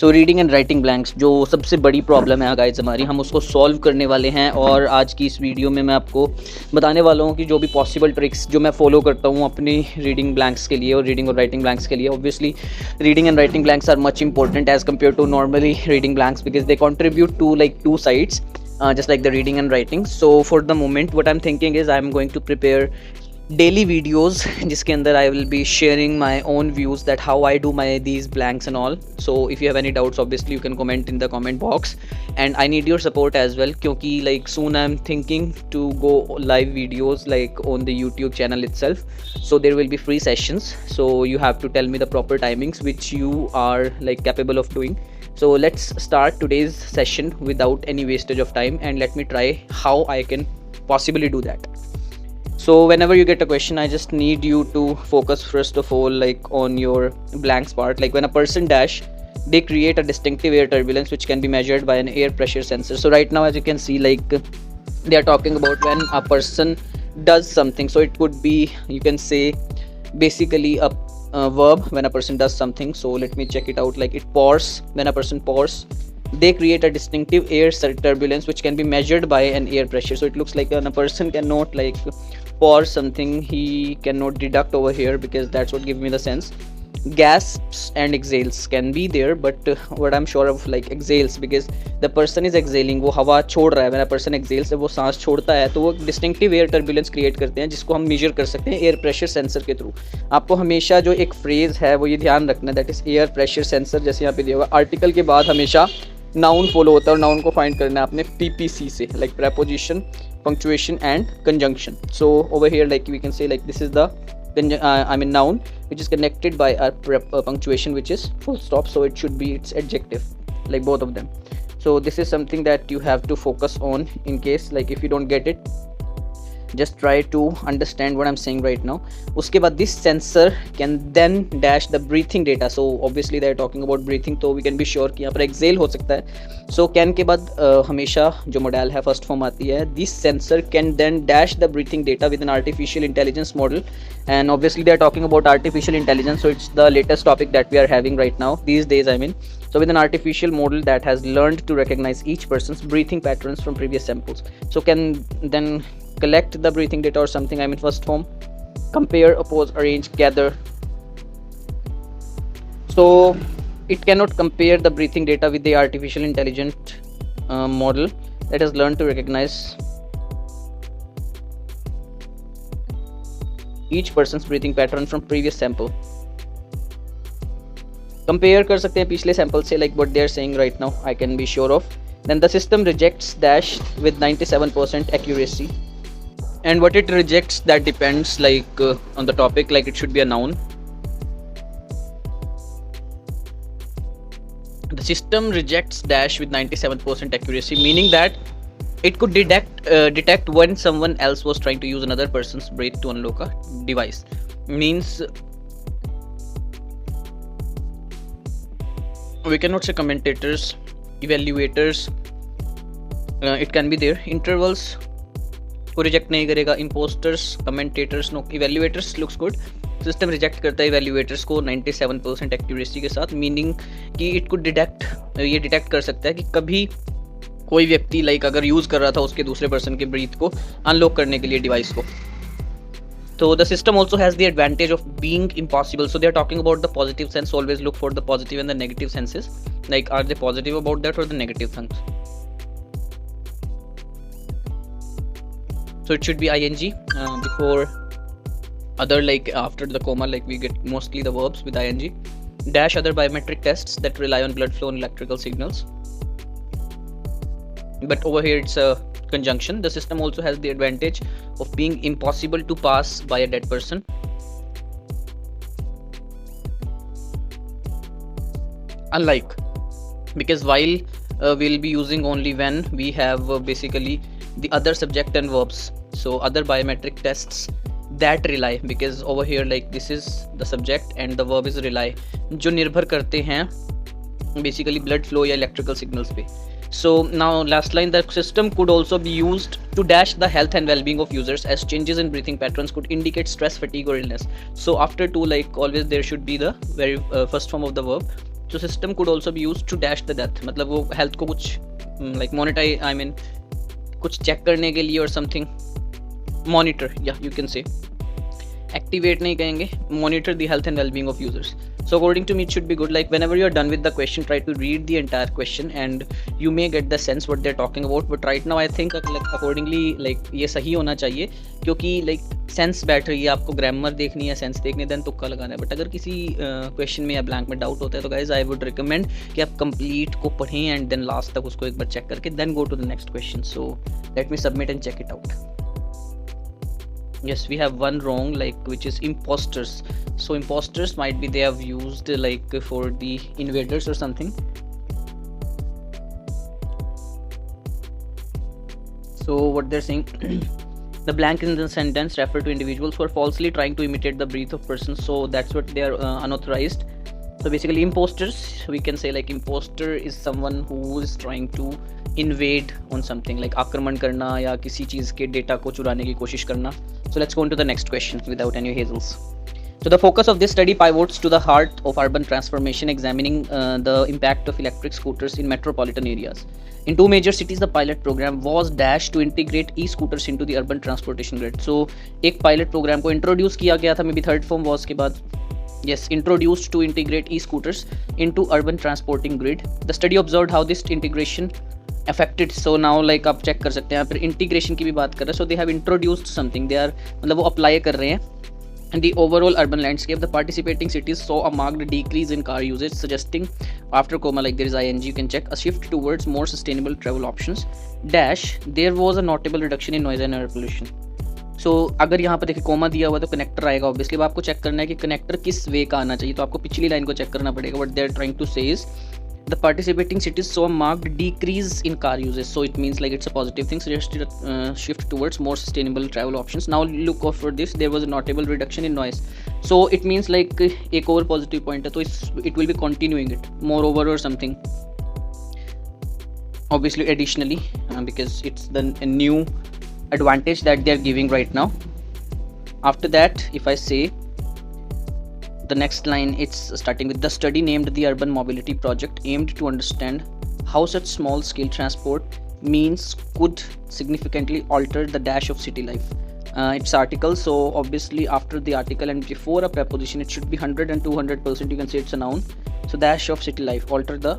So reading and writing blanks जो सबसे बड़ी प्रॉब्लम है गाइस हमारी, हम उसको सॉल्व करने वाले हैं। और आज की इस वीडियो में मैं आपको बताने वाला हूँ कि जो भी पॉसिबल ट्रिक्स जो मैं फॉलो करता हूँ अपनी रीडिंग ब्लैंक्स के लिए और रीडिंग और राइटिंग ब्लैंक्स के लिए। Obviously reading and writing blanks are much important as compare to normally reading blanks because they contribute to like two sides just like the reading and writing. So for the moment what I'm thinking is I'm going to prepare daily videos जिसके अंदर I will be sharing my own views that how I do my these blanks and all. So if you have any doubts obviously you can comment in the comment box and I need your support as well क्योंकि like soon I'm thinking to go live videos like on the YouTube channel itself. So there will be free sessions, so you have to tell me the proper timings which you are like capable of doing. So let's start today's session without any wastage of time and let me try how I can possibly do that. So whenever you get a question, I just need you to focus first of all like on your blanks part. Like when a person dash, they create a distinctive air turbulence which can be measured by an air pressure sensor. So right now as you can see like they are talking about when a person does something. So it could be, you can say basically a verb when a person does something. So let me check it out. Like it pours, when a person pours, they create a distinctive air turbulence which can be measured by an air pressure. So it looks like when a person cannot like pour something, he cannot deduct over here because that's what gives me the sense. Gasps and exhales can be there, but what I'm sure of like exhales because the person is exhaling, वो हवा छोड़ रहा है. when a person exhales वो सांस छोड़ता है तो वो distinctive air turbulence create करते हैं जिसको हम measure कर सकते हैं air pressure sensor के थ्रू. आपको हमेशा जो एक phrase है वो ये ध्यान रखना, that is air pressure sensor. जैसे यहाँ पे दिया होगा आर्टिकल के बाद हमेशा नाउन फॉलो होता है और नाउन को फाइंड करना है आपने PPC से, like preposition, punctuation and conjunction. So over here like we can say like this is the noun which is connected by a punctuation which is full stop, so it should be its adjective, like both of them. So this is something that you have to focus on in case like if you don't get it, just try to understand what I'm saying right now. उसके बाद this sensor can then dash the breathing data. So obviously they are talking about breathing, तो we can be sure कि यहाँ पर exhale हो सकता है. So can के बाद हमेशा जो modal है first form आती है. This sensor can then dash the breathing data with an artificial intelligence model, and obviously they are talking about artificial intelligence, so it's the latest topic that we are having right now these days, I mean. So with an artificial model that has learned to recognize each person's breathing patterns from previous samples, so can then collect the breathing data or something, I mean first form, compare, oppose, arrange, gather. So it cannot compare the breathing data with the artificial intelligent model that has learned to recognize each person's breathing pattern from previous sample. Compare कर सकते हैं पिछले sample से, like what they are saying right now, I can be sure of. Then the system rejects dash with 97% accuracy. And what it rejects, that depends like on the topic, like it should be a noun. The system rejects dash with 97% accuracy, meaning that it could detect when someone else was trying to use another person's breath to unlock a device. Means we cannot say commentators, evaluators, it can be there. Intervals को reject नहीं करेगा, impostors, commentators, no. Evaluators looks good. System reject करता है evaluators को 97% accuracy के साथ, meaning कि it को ये डिटेक्ट कर सकता है कि कभी कोई व्यक्ति लाइक अगर यूज़ कर रहा था उसके दूसरे पर्सन के ब्रीथ को अनलॉक करने के लिए डिवाइस को. तो the system also has the advantage of being impossible. So they are talking about the positive sense. Always look for the positive and the negative senses. Like are they positive about that और the negative things. So it should be ing before other, like after the comma, like we get mostly the verbs with ing. Dash other biometric tests that rely on blood flow and electrical signals. But over here it's a conjunction. The system also has the advantage of being impossible to pass by a dead person. Unlike, because while we'll be using only when we have basically the other subject and verbs. So other biometric tests that rely, because over here like this is the subject and the verb is rely, जो निर्भर करते हैं basically blood flow या electrical signals पे. So now last line, the system could also be used to dash the health and well-being of users as changes in breathing patterns could indicate stress, fatigue or illness. So after to like always there should be the very first form of the verb So system could also be used to dash the death, मतलब वो health को कुछ like monetize, I mean कुछ check करने के लिए or something, monitor, yeah you can say, activate नहीं कहेंगे, monitor the health and well-being of users. So according to me it should be good. Like whenever you're done with the question, try to read the entire question and you may get the sense what they're talking about. But right now I think like accordingly like ये सही होना चाहिए, क्योंकि like sense बैठ रही है, आपको grammar देखनी है, सेंस देखनी है, देन तुक्का लगाना है. बट अगर किसी क्वेश्चन में या ब्लैंक में डाउट होता है तो गाइज आई वुड रिकमेंड कि आप कंप्लीट को पढ़ें एंड देन लास्ट तक उसको एक बार चेक करके then go to the next question. So let me submit and check it out. Yes, we have one wrong, like which is imposters. So imposters might be they have used like for the invaders or something. So what they're saying, the blank in the sentence refer to individuals who are falsely trying to imitate the breath of persons. So that's what they are unauthorized. So basically imposters, we can say like imposter is someone who is trying to invade on something, like आक्रमण करना या किसी चीज़ के data को चुराने की कोशिश करना. So let's go on to the next question without any hazels. So the focus of this study pivots to the heart of urban transformation, examining the impact of electric scooters in metropolitan areas. In 2 major cities, the pilot program was dashed to integrate e-scooters into the urban transportation grid. So एक pilot program को introduce किया गया था, maybe third form was के बाद. Yes, introduced to integrate e-scooters into urban transporting grid. The study observed how this integration affected. So now like आप check कर सकते हैं, यहाँ पर इंटीग्रेशन की भी बात कर रहे हैं. So they have introduced something, they are मतलब वो अप्लाई कर रहे हैं. In the overall urban landscape, the participating cities saw a marked decrease in car usage, suggesting after comma like there is ing, you can check, a shift towards more sustainable travel options. Dash, there was a notable reduction in noise and air pollution. So अगर यहाँ पर देखिए coma दिया हुआ तो connector आएगा obviously. अब आपको चेक करना है कि कनेक्टर किस वे का आना चाहिए, तो आपको पिछली लाइन को चेक करना पड़ेगा. What they are trying to say is the participating cities saw a marked decrease in car usage. So it means like it's a positive thing, suggested a shift towards more sustainable travel options. Now look out for this, there was a notable reduction in noise. So it means like एक और positive point है, तो it will be continuing it moreover or something, obviously additionally, because it's the a new advantage that they are giving right now. After that, if I say the next line, it's starting with the study named the Urban Mobility Project aimed to understand how such small scale transport means could significantly alter the dash of city life. It's article, so obviously after the article and before a preposition it should be 100 and 200%, you can say it's a noun. So dash of city life, alter the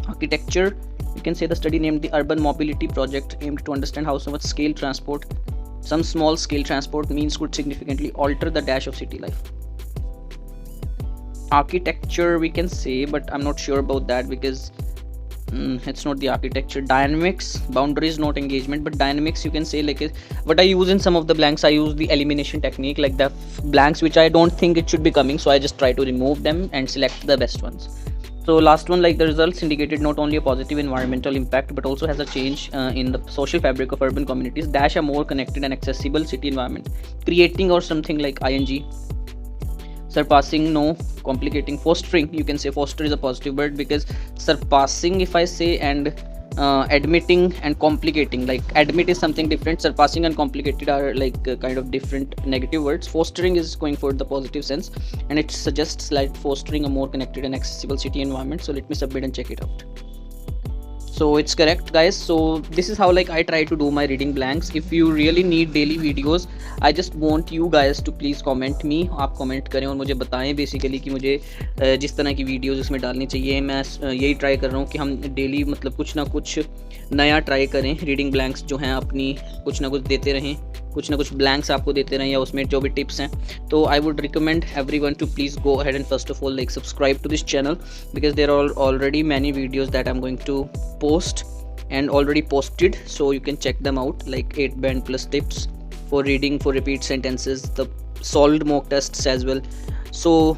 architecture, you can say the study named the Urban Mobility Project aimed to understand how so much scale transport, some small scale transport means could significantly alter the dash of city life. Architecture we can say, but I'm not sure about that because it's not the architecture. Dynamics, boundaries not engagement, but dynamics you can say like what I use in some of the blanks, I use the elimination technique, like the blanks which I don't think it should be coming, so I just try to remove them and select the best ones. So last one, like the results indicated not only a positive environmental impact but also has a change in the social fabric of urban communities, dash a more connected and accessible city environment, creating or something like ing, surpassing, no, complicating, fostering, you can say foster is a positive word because surpassing if I say, and admitting and complicating, like admit is something different, surpassing and complicated are like kind of different negative words. Fostering is going for the positive sense and it suggests like fostering a more connected and accessible city environment. So let me submit and check it out. So it's correct guys. So this is how like I try to do my reading blanks. If you really need daily videos, I just want you guys to please comment me. आप comment करें और मुझे बताएं basically कि मुझे जिस तरह की वीडियोस इसमें डालनी चाहिए. मैं यही ट्राई कर रहा हूँ कि हम डेली मतलब कुछ ना कुछ नया ट्राई करें. रीडिंग ब्लैंक्स जो हैं अपनी कुछ ना कुछ देते रहें, कुछ ना कुछ ब्लैंक्स आपको देते रहें या उसमें जो भी टिप्स हैं. तो I would recommend everyone to please go ahead and first of all like subscribe to this channel because there are already many videos that I'm going to post and already posted, so you can check them out, like 8 band plus tips for reading, for repeat sentences, the solved mock tests as well. So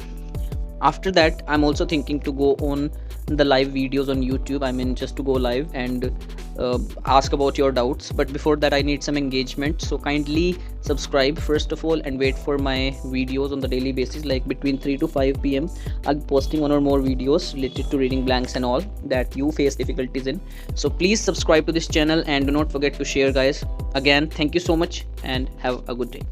after that I'm also thinking to go on the live videos on YouTube. I mean just to go live and ask about your doubts, but before that I need some engagement, so kindly subscribe first of all and wait for my videos on the daily basis, like between 3 to 5 p.m. I'll be posting 1 or more videos related to reading blanks and all that you face difficulties in. So please subscribe to this channel and do not forget to share guys. Again, thank you so much and have a good day.